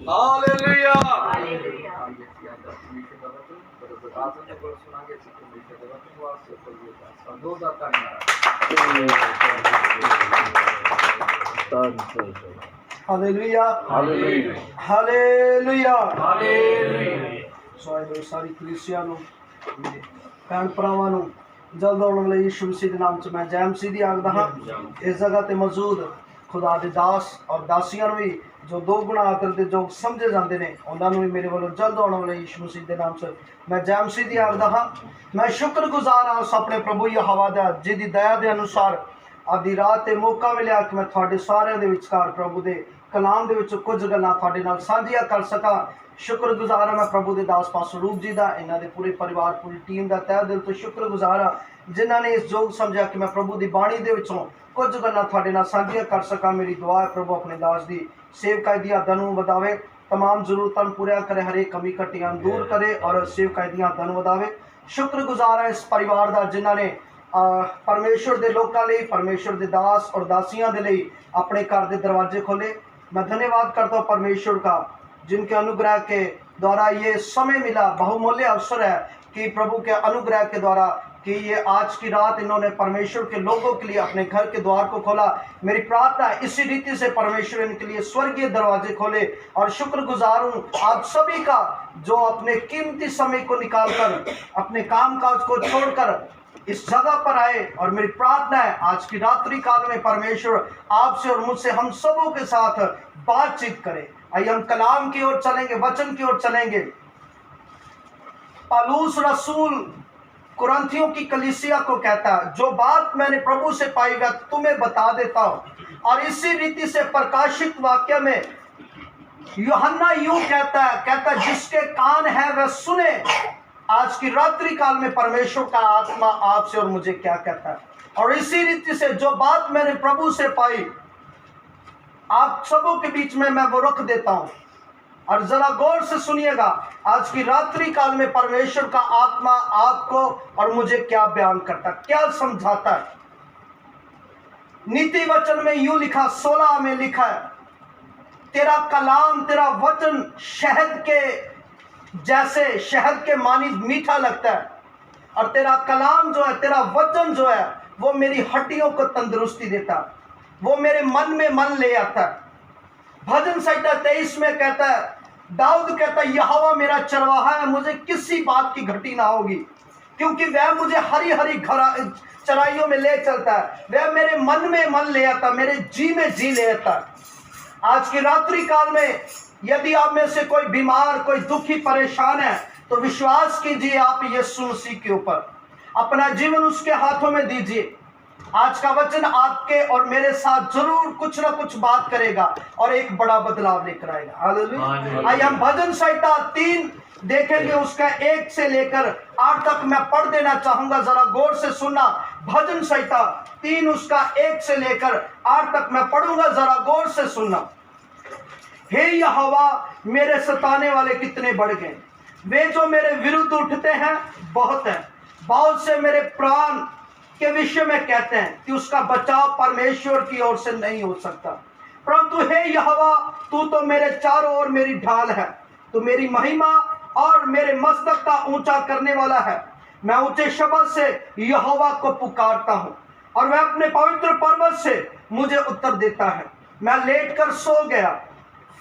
Hallelujah. Hallelujah hallelujah hallelujah. Hallelujah. सो सारी कलीसिया नूं भैन भरावां नूं जल्द आने वाले यीशु मसीह के नाम च मैं जय मसीह दी आखदा हां। इस जगह ते मौजूद खुदा दे दास और दासियां नूं भी जो दो गुणा आदर दे जो समझे जाते हैं उन्होंने भी मेरे वालों जल्द आने वाले यीशु मसीह के नाम से मैं जय मसीह दी आखदा हां। मैं शुक्रगुजार हाँ उस अपने प्रभु यहोवा दा जिहदी दया के अनुसार आधी रात मौका मिलिया कि मैं थोड़े सारे दे विचकार प्रभु दे कलाम दे विच कुछ गल्लां थोड़े नाल साझियां कर सका। शुक्रगुजार हाँ मैं प्रभु दे दास पास्टर रूप जी दा, इन्हां दे पूरे परिवार पूरी टीम दा तहे दिल तो शुक्रगुजार हाँ जिन्हां ने इस योग समझा कि मैं प्रभु दी बाणी दे विचों कुछ गल्लां थोड़े नाल साझियां कर सका। मेरी दुआ है प्रभु अपने दास दी सेवकाई दी हदां नूं वधावे, तमाम जरूरतां पूरा करे, हर एक कमी घटियां दूर करे और सेवकाई दी हदां नूं वधावे। शुक्रगुजार है इस परिवार दा जिन्हां ने परमेश्वर के लोगों लिए परमेश्वर के दास और दासियां के लिए अपने घर के दरवाजे खोले। मैं धन्यवाद करता हूँ परमेश्वर का जिनके अनुग्रह के द्वारा ये समय मिला, बहुमूल्य अवसर है कि प्रभु के अनुग्रह के द्वारा कि ये आज की रात इन्होंने परमेश्वर के लोगों के लिए अपने घर के द्वार को खोला। मेरी प्रार्थना है इसी रीति से परमेश्वर इनके लिए स्वर्गीय दरवाजे खोले और शुक्रगुजार हूँ आप सभी का जो अपने कीमती समय को निकालकर अपने कामकाज को छोड़कर इस जगह पर आए। और मेरी प्रार्थना है आज की रात्रि काल में परमेश्वर आपसे और मुझसे हम सबों के साथ बातचीत करे। आइए हम कलाम की ओर चलेंगे, वचन की ओर चलेंगे। पौलुस रसूल कुरिन्थियों की कलीसिया को कहता है जो बात मैंने प्रभु से पाई वह तुम्हें बता देता हूं। और इसी रीति से प्रकाशित वाक्य में यूहन्ना यूं कहता जिसके कान है वह सुने। आज की रात्रि काल में परमेश्वर का आत्मा आपसे और मुझे क्या कहता है। और इसी रीति से जो बात मैंने प्रभु से पाई आप सबों के बीच में मैं वो रख देता हूं और जरा गौर से सुनिएगा आज की रात्रि काल में परमेश्वर का आत्मा आपको और मुझे क्या बयान करता, क्या समझाता है। नीति वचन में यूं लिखा 16 में लिखा है तेरा कलाम तेरा वचन शहद के जैसे शहद के मानी मीठा लगता है और तेरा कलाम जो है तेरा वचन जो है वो मेरी हड्डियों को तंदुरुस्ती देता है, वो मेरे मन में मन ले आता है। भजन संहिता 23 में कहता है दाऊद कहता है यहोवा मेरा चरवाहा है, मुझे किसी बात की घटी ना होगी क्योंकि वह मुझे हरी हरी चराइयों में ले चलता है, वह मेरे मन में मन ले आता, मेरे जी में जी ले आता। आज की रात्रि काल में यदि आप में से कोई बीमार कोई दुखी परेशान है तो विश्वास कीजिए आप यीशु मसीह के ऊपर अपना जीवन उसके हाथों में दीजिए। आज का वचन आपके और मेरे साथ जरूर कुछ ना कुछ बात करेगा और एक बड़ा बदलाव लेकर आएगा। हालेलुया। आइए हम भजन संहिता 3 देखेंगे, उसका 1 से लेकर 8 तक मैं पढ़ देना चाहूंगा, जरा गौर से सुनना। भजन संहिता 3 उसका 1 से लेकर 8 तक मैं पढ़ूंगा, जरा गौर से सुनना। हे यहोवा मेरे सताने वाले कितने बढ़ गए, वे जो मेरे विरुद्ध उठते हैं बहुत हैं। बहुत से मेरे प्राण के विषय में कहते हैं कि उसका बचाव परमेश्वर की ओर से नहीं हो सकता, परंतु हे यहोवा तू तो मेरे चारों ओर मेरी ढाल है, तू मेरी महिमा और मेरे मस्तक का ऊंचा करने वाला है। मैं ऊंचे शब्द से यहोवा को पुकारता हूँ और वह अपने पवित्र पर्वत से मुझे उत्तर देता है। मैं लेटकर सो गया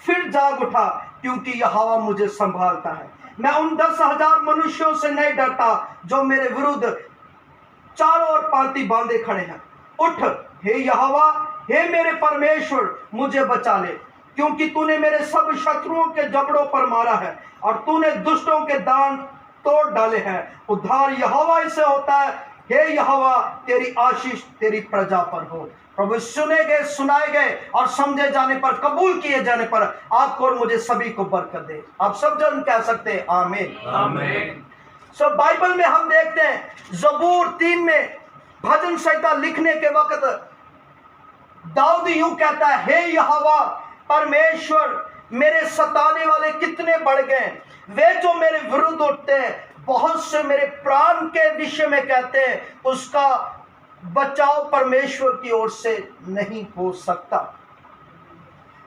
फिर जाग उठा क्योंकि यहोवा मुझे संभालता है। मैं उन 10,000 मनुष्यों से नहीं डरता जो मेरे विरुद्ध चारों ओर पांति बांधे खड़े हैं। उठ हे यहोवा हे मेरे परमेश्वर मुझे बचा ले, क्योंकि तूने मेरे सब शत्रुओं के जबड़ों पर मारा है और तूने दुष्टों के दांत तोड़ डाले हैं। उद्धार यहोवा से होता है। हे यहोवा तेरी आशीष तेरी प्रजा पर हो। प्रभु सुने गए सुनाए गए और समझे जाने पर कबूल किए जाने पर आपको और मुझे सभी को बरकत दे। आप सब जन कह सकते हैं आमीन आमीन। सो बाइबल में हम देखते हैं ज़बूर 3 में भजन संहिता लिखने के वक्त दाऊद यूं कहता है हे यहोवा परमेश्वर मेरे सताने वाले कितने बढ़ गए, वे जो मेरे विरुद्ध उठते हैं बहुत से मेरे प्राण के विषय में कहते हैं उसका बचाव परमेश्वर की ओर से नहीं हो सकता।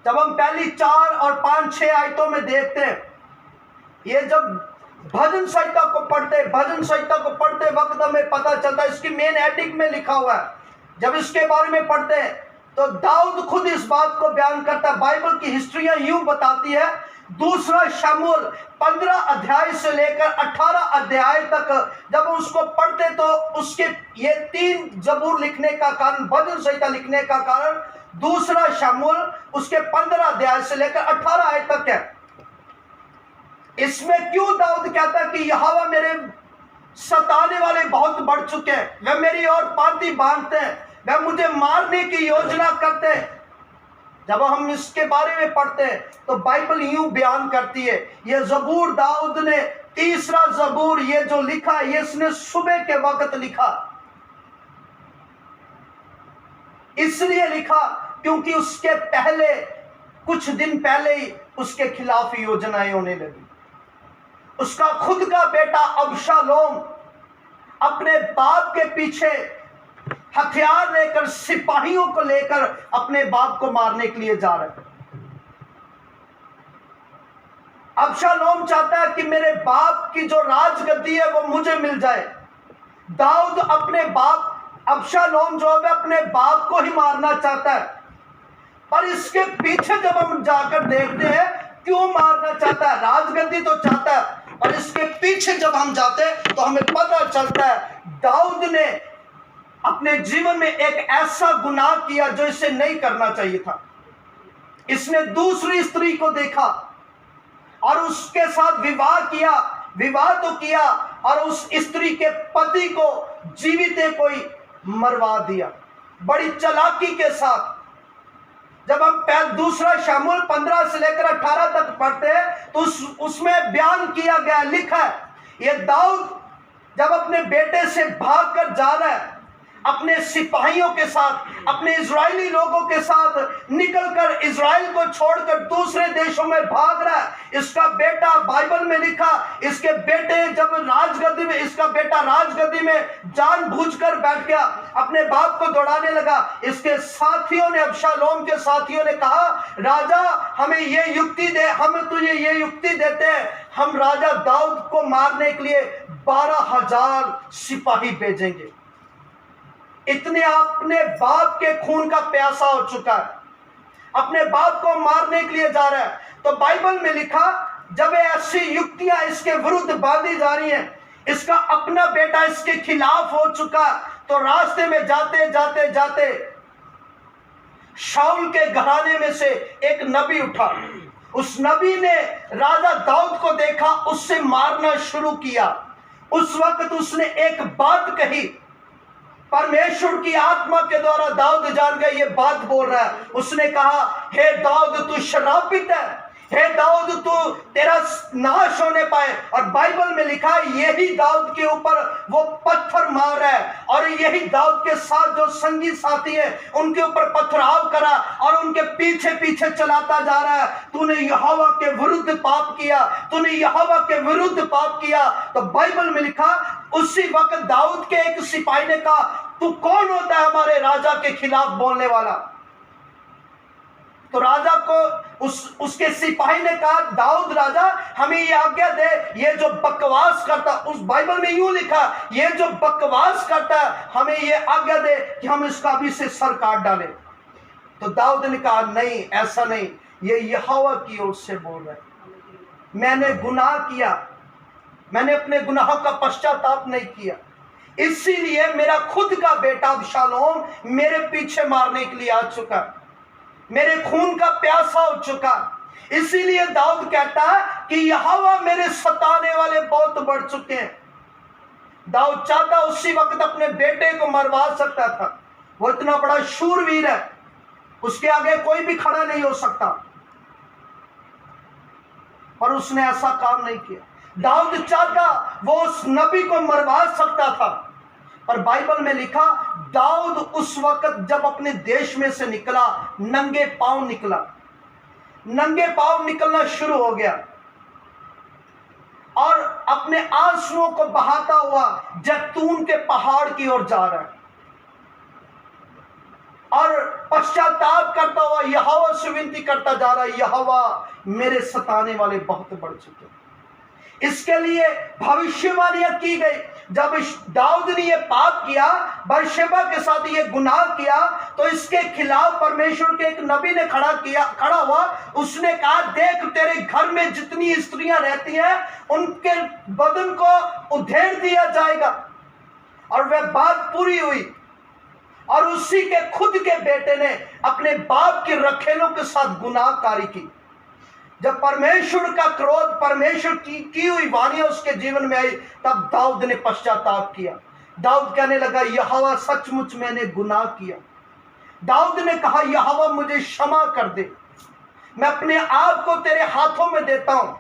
जब हम पहली 4 और 5 6 आयतों में देखते हैं, ये जब भजन संहिता को पढ़ते वक्त हमें पता चलता है, इसकी मेन एडिक में लिखा हुआ है। जब इसके बारे में पढ़ते हैं तो दाऊद खुद इस बात को बयान करता है। बाइबल की हिस्ट्रियां यूं बताती है, दूसरा शमूएल 15 अध्याय से लेकर 18 अध्याय तक जब उसको पढ़ते तो उसके ये 3 जबूर लिखने का कारण, भजन संहिता लिखने का कारण दूसरा शमूएल उसके 15 अध्याय से लेकर 18 आयत तक है। इसमें क्यों दाऊद कहता है कि यहोवा मेरे सताने वाले बहुत बढ़ चुके हैं, वह मेरी ओर पांति बांधते हैं, वह मुझे मारने की योजना करते हैं। जब हम इसके बारे में पढ़ते हैं तो बाइबल यूं बयान करती है, ये जबूर दाऊद ने, तीसरा जबूर ये जो लिखा ये इसने सुबह के वक्त लिखा। इसलिए लिखा क्योंकि उसके पहले कुछ दिन पहले ही उसके खिलाफ योजनाएं होने लगी। उसका खुद का बेटा अबशालोम अपने बाप के पीछे हथियार लेकर, सिपाहियों को लेकर अपने बाप को मारने के लिए जा रहा है। अबशालोम चाहता है कि मेरे बाप की जो राजगद्दी है वो मुझे मिल जाए। दाऊद अपने बाप, अबशालोम जो है अपने बाप को ही मारना चाहता है, पर इसके पीछे जब हम जाकर देखते हैं क्यों मारना चाहता है, राजगद्दी तो चाहता है, और इसके पीछे जब हम जाते हैं तो हमें पता चलता है दाऊद ने अपने जीवन में एक ऐसा गुनाह किया जो इसे नहीं करना चाहिए था। इसने दूसरी स्त्री को देखा और उसके साथ विवाह किया, विवाह तो किया, और उस स्त्री के पति को जीवित को ही मरवा दिया बड़ी चालाकी के साथ। जब हम दूसरा शमूएल 15 से लेकर 18 तक पढ़ते हैं तो उसमें बयान किया गया, लिखा है, ये दाऊद जब अपने बेटे से भागकर जा रहा है, अपने सिपाहियों के साथ, अपने इजरायली लोगों के साथ निकलकर इजराइल को छोड़कर दूसरे देशों में भाग रहा है। इसका बेटा, बाइबल में लिखा, इसके बेटे जब राजगद्दी में, इसका बेटा राजगद्दी में जानबूझकर बैठ गया, अपने बाप को दौड़ाने लगा। इसके साथियों ने, अबशालोम के साथियों ने कहा, राजा हमें ये युक्ति दे, हम तुझे ये युक्ति देते हैं, हम राजा दाऊद को मारने के लिए 12,000 सिपाही भेजेंगे। इतने अपने बाप के खून का प्यासा हो चुका है, अपने बाप को मारने के लिए जा रहा है। तो बाइबल में लिखा, जब ऐसी युक्तियां इसके विरुद्ध बांधी जा रही हैं, इसका अपना बेटा इसके खिलाफ हो चुका, तो रास्ते में जाते जाते जाते शाऊल के घराने में से एक नबी उठा। उस नबी ने राजा दाऊद को देखा, उससे मारना शुरू किया। उस वक्त उसने एक बात कही, परमेश्वर की आत्मा के द्वारा दाऊद जान गया ये बात बोल रहा है। उसने कहा, हे दाऊद तू शराबित है, हे दाऊद तू तेरा नाश होने पाए। और बाइबल में लिखा है यही दाऊद के ऊपर वो पत्थर मार रहा है, और यही दाऊद के साथ जो संगी साथी है उनके ऊपर पथराव करा और उनके पीछे पीछे चलाता जा रहा है। तूने यहोवा के विरुद्ध पाप किया, तूने यहोवा के विरुद्ध पाप किया। तो बाइबल में लिखा, उसी वक्त दाऊद के एक सिपाही ने कहा, तू कौन होता है हमारे राजा के खिलाफ बोलने वाला? तो राजा को उसके सिपाही ने कहा, दाऊद राजा हमें ये आज्ञा दे, ये जो बकवास करता, उस बाइबल में यूं लिखा, ये जो बकवास करता है हमें ये आज्ञा दे कि हम इसका अभी से सर काट डालें। तो दाऊद ने कहा, नहीं ऐसा नहीं, ये यहोवा की ओर से बोल रहा है, मैंने गुनाह किया, मैंने अपने गुनाहों का पश्चाताप नहीं किया, इसीलिए मेरा खुद का बेटा अबशालोम मेरे पीछे मारने के लिए आ चुका, मेरे खून का प्यासा हो चुका। इसीलिए दाऊद कहता है कि यहोवा मेरे सताने वाले बहुत बढ़ चुके हैं। दाऊद चाहता उसी वक्त अपने बेटे को मरवा सकता था, वो इतना बड़ा शूरवीर है, उसके आगे कोई भी खड़ा नहीं हो सकता, पर उसने ऐसा काम नहीं किया। दाऊद चाहता वो उस नबी को मरवा सकता था, पर बाइबल में लिखा, दाऊद उस वक्त जब अपने देश में से निकला, नंगे पांव निकला, नंगे पांव निकलना शुरू हो गया और अपने आंसुओं को बहाता हुआ जैतून के पहाड़ की ओर जा रहा है। और पश्चाताप करता हुआ यहोवा से विनती करता जा रहा है, यहोवा मेरे सताने वाले बहुत बढ़ चुके हैं। इसके लिए भविष्यवाणियां की गई। जब दाऊद ने ये पाप किया, बरशेबा के साथ ये गुनाह किया, तो इसके खिलाफ परमेश्वर के एक नबी ने खड़ा हुआ। उसने कहा, देख तेरे घर में जितनी स्त्रियां रहती हैं उनके बदन को उधेड़ दिया जाएगा। और वह बात पूरी हुई और उसी के खुद के बेटे ने अपने बाप के रखेलों के साथ गुनाहकारी की। जब परमेश्वर का क्रोध, परमेश्वर की हुई वाणी उसके जीवन में आई, तब दाऊद ने पश्चाताप किया। दाऊद कहने लगा, यहोवा सचमुच मैंने गुनाह किया। दाऊद ने कहा, यहोवा मुझे क्षमा कर दे, मैं अपने आप को तेरे हाथों में देता हूं।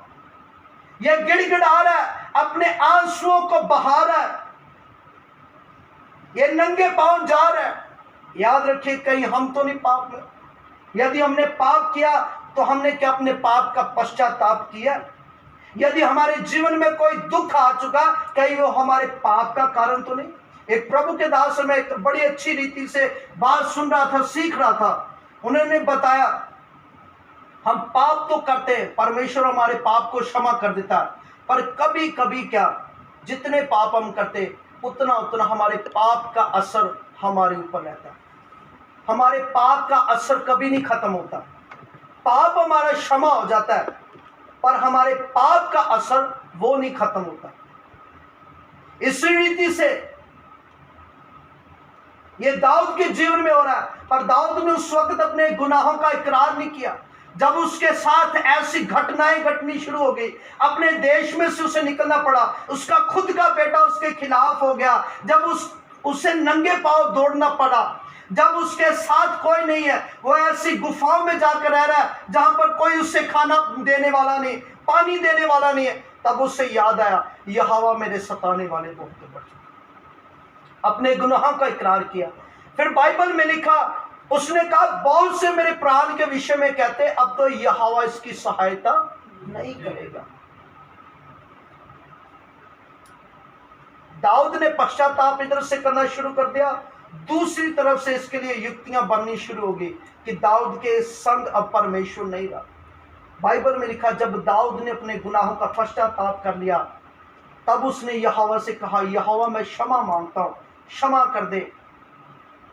यह गिड़गिड़ा रहा है, अपने आंसुओं को बहा रहा है, ये नंगे पांव जा रहा है। याद रखिए, कहीं हम तो नहीं पाप में। यदि हमने पाप किया तो हमने क्या अपने पाप का पश्चाताप किया? यदि हमारे जीवन में कोई दुख आ चुका, कहीं वो हमारे पाप का कारण तो नहीं? एक प्रभु के दास में एक बड़ी अच्छी रीति से बात सुन रहा था, सीख रहा था। उन्होंने बताया, हम पाप तो करते हैं, परमेश्वर हमारे पाप को क्षमा कर देता है, पर कभी कभी क्या, जितने पाप हम करते उतना उतना हमारे पाप का असर हमारे ऊपर रहता है। हमारे पाप का असर कभी नहीं खत्म होता। पाप हमारा क्षमा हो जाता है, पर हमारे पाप का असर वो नहीं खत्म होता। इस रीति से ये दाऊद के जीवन में हो रहा है। पर दाऊद ने उस वक्त अपने गुनाहों का इकरार नहीं किया। जब उसके साथ ऐसी घटनाएं घटनी शुरू हो गई, अपने देश में से उसे निकलना पड़ा, उसका खुद का बेटा उसके खिलाफ हो गया, जब उसे नंगे पांव दौड़ना पड़ा, जब उसके साथ कोई नहीं है, वो ऐसी गुफाओं में जाकर रह रहा है जहां पर कोई उसे खाना देने वाला नहीं, पानी देने वाला नहीं है, तब उसे याद आया, यहोवा मेरे सताने वाले बहुत बढ़ चुके। अपने गुनाहों का इकरार किया। फिर बाइबल में लिखा, उसने कहा, बहुत से मेरे प्राण के विषय में कहते, अब तो यहोवा इसकी सहायता नहीं करेगा। दाऊद ने पश्चाताप इधर से करना शुरू कर दिया, दूसरी तरफ से इसके लिए युक्तियां बननी शुरू हो गई कि दाऊद के संग अब परमेश्वर नहीं रहा। बाइबल में लिखा, जब दाऊद ने अपने गुनाहों का पश्चाताप कर लिया, तब उसने यहोवा से कहा, यहोवा मैं क्षमा मांगता हूं, क्षमा कर दे,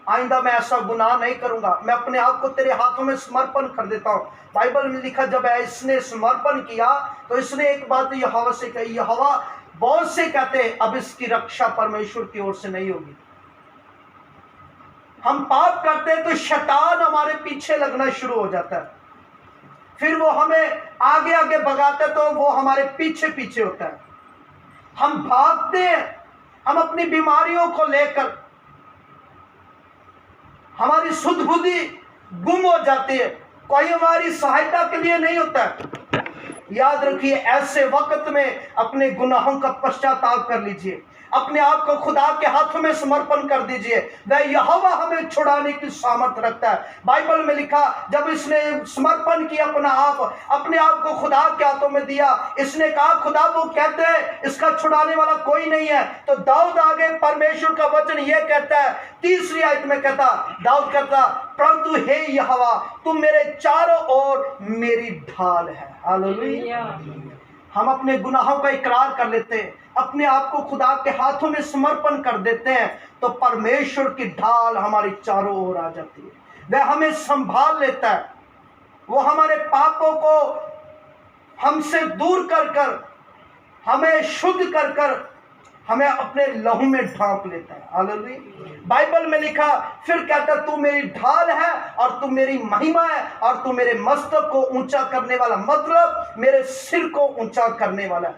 आइंदा मैं ऐसा गुनाह नहीं करूंगा, मैं अपने आप को तेरे हाथों में समर्पण कर देता हूं। बाइबल में लिखा, जब इसने समर्पण किया तो इसने एक बात यहोवा से कही, यहोवा बहुत से कहते अब इसकी रक्षा परमेश्वर की ओर से नहीं होगी। हम पाप करते हैं तो शैतान हमारे पीछे लगना शुरू हो जाता है, फिर वो हमें आगे आगे भगाता है, तो वो हमारे पीछे पीछे होता है। हम भागते हैं, हम अपनी बीमारियों को लेकर, हमारी सुध बुद्धि गुम हो जाती है, कोई हमारी सहायता के लिए नहीं होता है। याद रखिए, ऐसे वक्त में अपने गुनाहों का पश्चाताप कर लीजिए, अपने आप को खुदा के हाथों में समर्पण कर दीजिए। वह यहोवा हमें छुड़ाने की सामर्थ रखता है। बाइबल में लिखा, जब इसने समर्पण किया अपने आप को खुदा के हाथों में दिया, इसने कहा, खुदा वो कहते हैं इसका छुड़ाने वाला कोई नहीं है। तो दाऊद आगे परमेश्वर का वचन ये कहता है, तीसरी आयत में कहता, दाऊद कहता, परंतु हे यहोवा तुम मेरे चारों ओर मेरी ढाल है। हालेलुया। हम अपने गुनाहों का इकरार कर लेते हैं, अपने आप को खुदा के हाथों में समर्पण कर देते हैं, तो परमेश्वर की ढाल हमारी चारों ओर आ जाती है। वह हमें संभाल लेता है, वो हमारे पापों को हमसे दूर कर कर, हमें शुद्ध कर कर, हमें अपने लहू में ढांप लेता है। हालेलुया। बाइबल में लिखा, फिर कहता, तू मेरी ढाल है और तू मेरी महिमा है और तू मेरे मस्तक को ऊंचा करने वाला, मतलब मेरे सिर को ऊंचा करने वाला।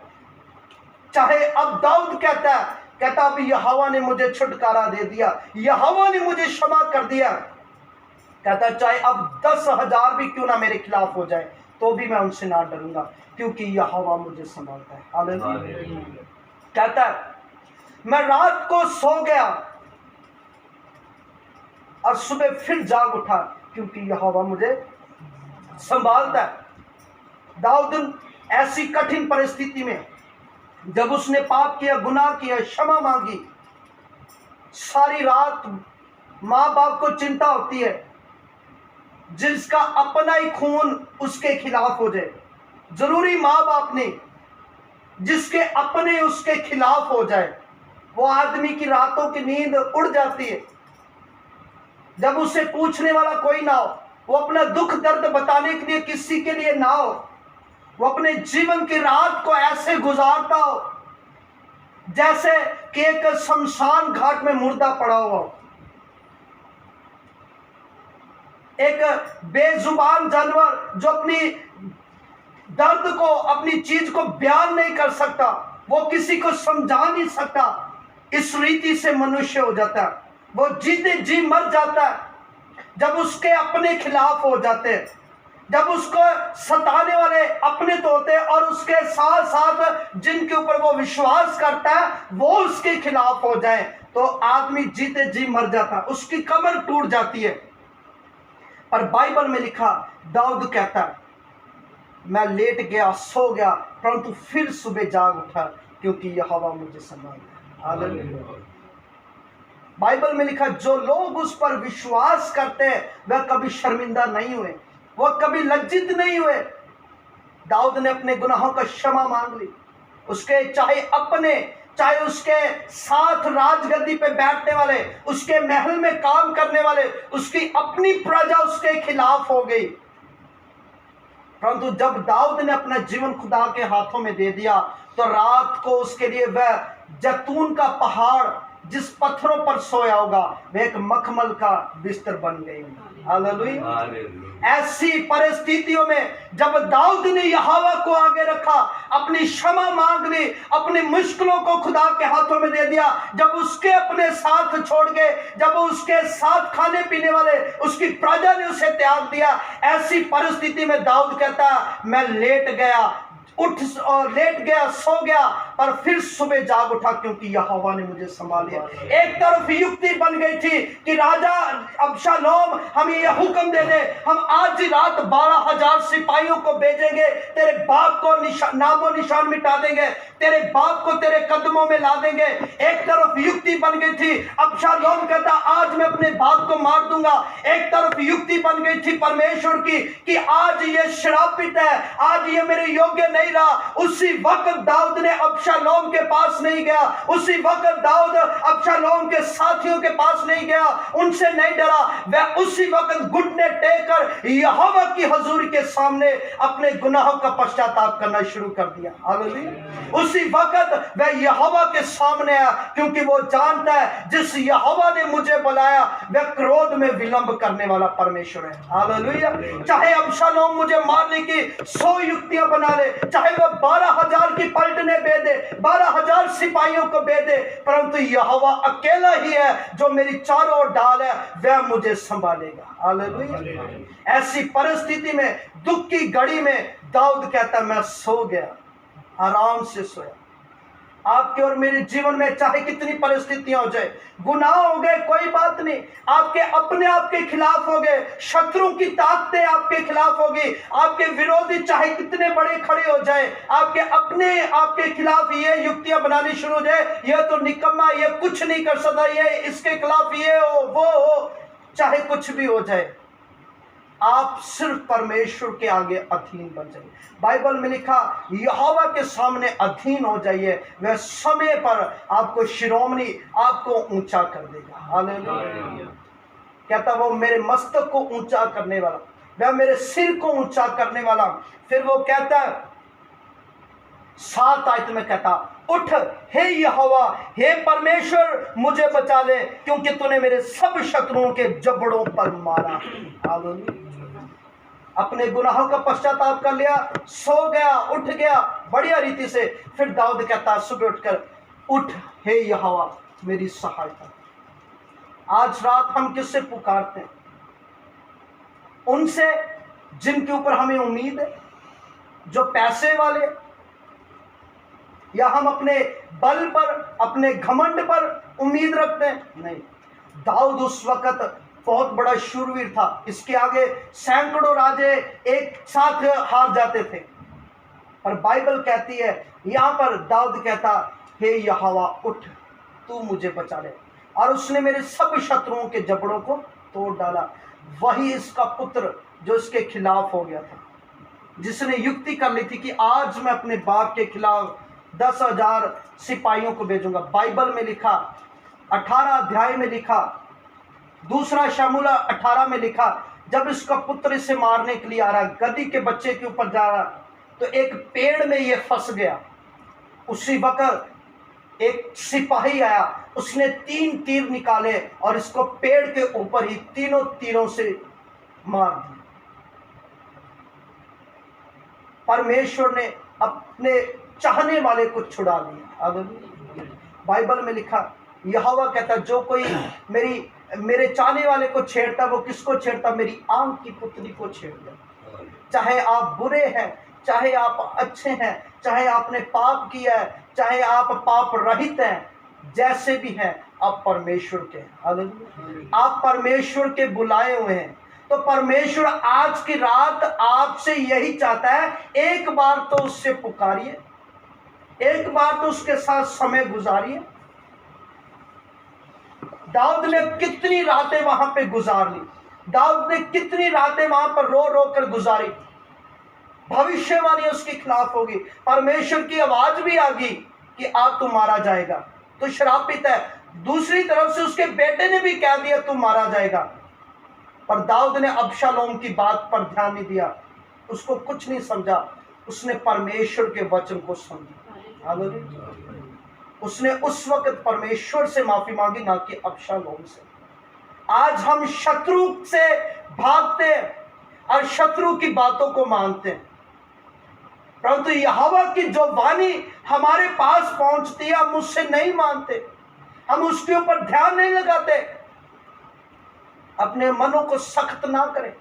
चाहे अब दाऊद कहता अब यहोवा ने मुझे छुटकारा दे दिया, यहोवा ने मुझे क्षमा कर दिया, कहता चाहे अब 10,000 भी क्यों ना मेरे खिलाफ हो जाए, तो भी मैं उनसे ना डरूंगा, क्योंकि यहोवा मुझे संभालता है। हालेलुया। कहता मैं रात को सो गया और सुबह फिर जाग उठा, क्योंकि यहोवा मुझे संभालता है। दाऊद ऐसी कठिन परिस्थिति में, जब उसने पाप किया, गुनाह किया, क्षमा मांगी, सारी रात माँ बाप को चिंता होती है जिसका अपना ही खून उसके खिलाफ हो जाए। जरूरी माँ बाप नहीं, जिसके अपने उसके खिलाफ हो जाए, वो आदमी की रातों की नींद उड़ जाती है जब उसे पूछने वाला कोई ना हो, वो अपना दुख दर्द बताने के लिए किसी के लिए ना हो, वो अपने जीवन की रात को ऐसे गुजारता हो जैसे कि एक शमशान घाट में मुर्दा पड़ा हुआ हो। एक बेजुबान जानवर जो अपनी दर्द को, अपनी चीज को बयान नहीं कर सकता, वो किसी को समझा नहीं सकता, इस रीति से मनुष्य हो जाता है। वो जीते जी मर जाता है जब उसके अपने खिलाफ हो जाते हैं, जब उसको सताने वाले अपने तो होते हैं और उसके साथ साथ जिनके ऊपर वो विश्वास करता है वो उसके खिलाफ हो जाए तो आदमी जीते जी मर जाता है, उसकी कमर टूट जाती है। पर बाइबल में लिखा, दाऊद कहता है, मैं लेट गया, सो गया, परंतु फिर सुबह जाग उठा क्योंकि यहोवा मुझे संभाला। हालेलुया। बाइबल में लिखा, जो लोग उस पर विश्वास करते हैं वह कभी शर्मिंदा नहीं हुए, वह कभी लज्जित नहीं हुए। दाऊद ने अपने गुनाहों का क्षमा मांग ली। उसके चाहे उसके साथ राजगद्दी पे बैठने वाले, उसके महल में काम करने वाले, उसकी अपनी प्रजा उसके खिलाफ हो गई, परंतु जब दाऊद ने अपना जीवन खुदा के हाथों में दे दिया तो रात को उसके लिए वह जैतून का पहाड़ जिस पत्थरों पर सोया होगा वह एक मखमल का बिस्तर बन गई। हालेलुया। ऐसी परिस्थितियों में जब दाऊद ने यहोवा को आगे रखा, अपनी क्षमा मांग ली, अपनी मुश्किलों को खुदा के हाथों में दे दिया, जब उसके अपने साथ छोड़ गए, जब उसके साथ खाने पीने वाले उसकी प्रजा ने उसे त्याग दिया, ऐसी परिस्थिति में दाऊद कहता है, मैं लेट गया, सो गया, पर फिर सुबह जाग उठा क्योंकि यहोवा ने मुझे संभाल लिया। एक तरफ युक्ति बन गई थी कि राजा अबशालोम हमें यह हुक्म दे दे, हम आज ही रात 12,000 सिपाहियों को भेजेंगे, तेरे बाप को नामो निशान मिटा देंगे, तेरे बाप को तेरे कदमों में ला देंगे। एक तरफ युक्ति बन गई थी, अबशालोम कहता आज मैं अपने बाप को मार दूंगा। एक तरफ युक्ति बन गई थी परमेश्वर की कि आज ये श्रापित है, आज ये मेरे योग्य नहीं रहा। उसी वक्त दाऊद ने अबशालोम के पास नहीं गया, उसी वक्त दाऊद अबशालोम के साथियों के पास नहीं गया, उनसे नहीं डरा। वह उसी वक्त घुटने टेक कर यहोवा की हजूरी के सामने अपने गुनाहों का पश्चाताप करना शुरू कर दिया। हालेलुया। उसी वक्त वह यहोवा के सामने आया क्योंकि वो जानता है जिस यहोवा ने मुझे बुलाया वह क्रोध में विलंब करने वाला परमेश्वर है। हालेलुया। चाहे अबशालोम मुझे मारने की 100 युक्तियां बना ले, चाहे वह 12,000 की पलटने भेदे, 12,000 सिपाहियों को भेदे, परंतु यहोवा अकेला ही है जो मेरी चारों ओर ढाल है, वह मुझे संभालेगा। हालेलुया। ऐसी परिस्थिति में, दुख की घड़ी में दाऊद कहता मैं सो गया, आराम से सोया। आपके और मेरे जीवन में चाहे कितनी परिस्थितियां हो जाए, गुनाह हो गए कोई बात नहीं, आपके अपने आपके खिलाफ हो गए, शत्रु की ताकतें आपके खिलाफ होगी, आपके विरोधी चाहे कितने बड़े खड़े हो जाए, आपके अपने आपके खिलाफ ये युक्तियां बनानी शुरू हो जाए, ये तो निकम्मा, ये कुछ नहीं कर सकता, ये इसके खिलाफ ये हो वो हो, चाहे कुछ भी हो जाए, आप सिर्फ परमेश्वर के आगे अधीन बन जाइए। बाइबल में लिखा यहोवा के सामने अधीन हो जाइए, वह समय पर आपको शिरोमणि, आपको ऊंचा कर देगा। हालेलुया। कहता वो मेरे मस्तक को ऊंचा करने वाला, वह मेरे सिर को ऊंचा करने वाला। फिर वो कहता 7 आयत में कहता उठ हे यहोवा, हे परमेश्वर मुझे बचा ले क्योंकि तूने मेरे सब शत्रुओं के जबड़ों पर मारा। हालेलुया। अपने गुनाहों का पश्चाताप कर लिया, सो गया, उठ गया बढ़िया रीति से। फिर दाऊद कहता सुबह उठकर उठ हे यहोवा मेरी सहायता। आज रात हम किससे पुकारते हैं? उनसे जिनके ऊपर हमें उम्मीद है, जो पैसे वाले, या हम अपने बल पर, अपने घमंड पर उम्मीद रखते हैं? नहीं। दाऊद उस वक्त बहुत बड़ा शूरवीर था, इसके आगे सैकड़ों राजे एक साथ हार जाते थे, पर बाइबल कहती है यहां पर दाऊद कहता हे यहोवा उठ, तू मुझे बचा ले। और उसने मेरे सब शत्रुओं के जबड़ों को तोड़ डाला। वही इसका पुत्र जो इसके खिलाफ हो गया था, जिसने युक्ति कर ली थी कि आज मैं अपने बाप के खिलाफ 10,000 सिपाहियों को भेजूंगा। बाइबल में लिखा, 18 अध्याय में लिखा, दूसरा शमूएल 18 में लिखा, जब इसका पुत्र इसे मारने के लिए आ रहा, गदही के बच्चे के ऊपर जा रहा, तो एक पेड़ में ये फंस गया। उसी वक्त एक सिपाही आया, उसने 3 तीर निकाले और इसको पेड़ के ऊपर ही तीनों तीरों से मार दिया। परमेश्वर ने अपने चाहने वाले को छुड़ा लिया। बाइबल में लिखा, यहोवा कहता, जो कोई मेरे चाहने वाले को छेड़ता, वो किसको छेड़ता? मेरी आंख की पुतली को छेड़ता। चाहे आप बुरे हैं, चाहे आप अच्छे हैं, चाहे आपने पाप किया है, चाहे आप पाप रहित हैं, जैसे भी हैं, आप परमेश्वर के हैं। आप परमेश्वर के बुलाए हुए हैं। तो परमेश्वर आज की रात आपसे यही चाहता है, एक बार तो उससे पुकारिए, एक बार तो उसके साथ समय गुजारिए। दाऊद ने कितनी रातें वहां पे गुजार ली, दाऊद ने कितनी रातें वहां पर रो रो कर गुजारी। भविष्यवाणी उसके खिलाफ होगी, परमेश्वर की आवाज भी आ गई कि आज तू मारा जाएगा, तो श्रापित है। दूसरी तरफ से उसके बेटे ने भी कह दिया तू मारा जाएगा, पर दाऊद ने अबशालोम की बात पर ध्यान नहीं दिया, उसको कुछ नहीं समझा, उसने परमेश्वर के वचन को समझा। उसने उस वक्त परमेश्वर से माफी मांगी, ना कि अबशालोम से। आज हम शत्रु से भागते हैं और शत्रु की बातों को मानते हैं, परंतु यहोवा की जो वाणी हमारे पास पहुंचती है, हम उससे नहीं मानते, हम उसके ऊपर ध्यान नहीं लगाते। अपने मनों को सख्त ना करें,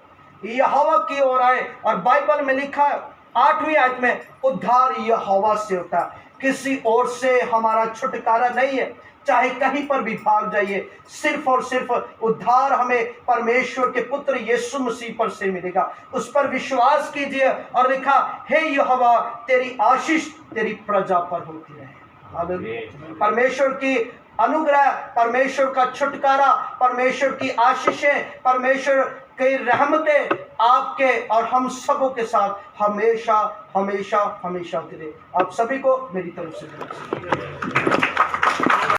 यहोवा की ओर आए। और बाइबल में लिखा है 8वीं आयत में, उद्धार यहोवा से होता है, किसी और से हमारा छुटकारा नहीं है। चाहे कहीं पर भी भाग जाइए, सिर्फ और सिर्फ उद्धार हमें परमेश्वर के पुत्र यीशु मसीह पर से मिलेगा। उस पर विश्वास कीजिए और लिखा, हे यहोवा, तेरी आशीष तेरी प्रजा पर होती रहे। परमेश्वर की अनुग्रह, परमेश्वर का छुटकारा, परमेश्वर की आशीषें, परमेश्वर की रहमतें आपके और हम सबों के साथ हमेशा हमेशा हमेशा होती रहे। आप सभी को मेरी तरफ से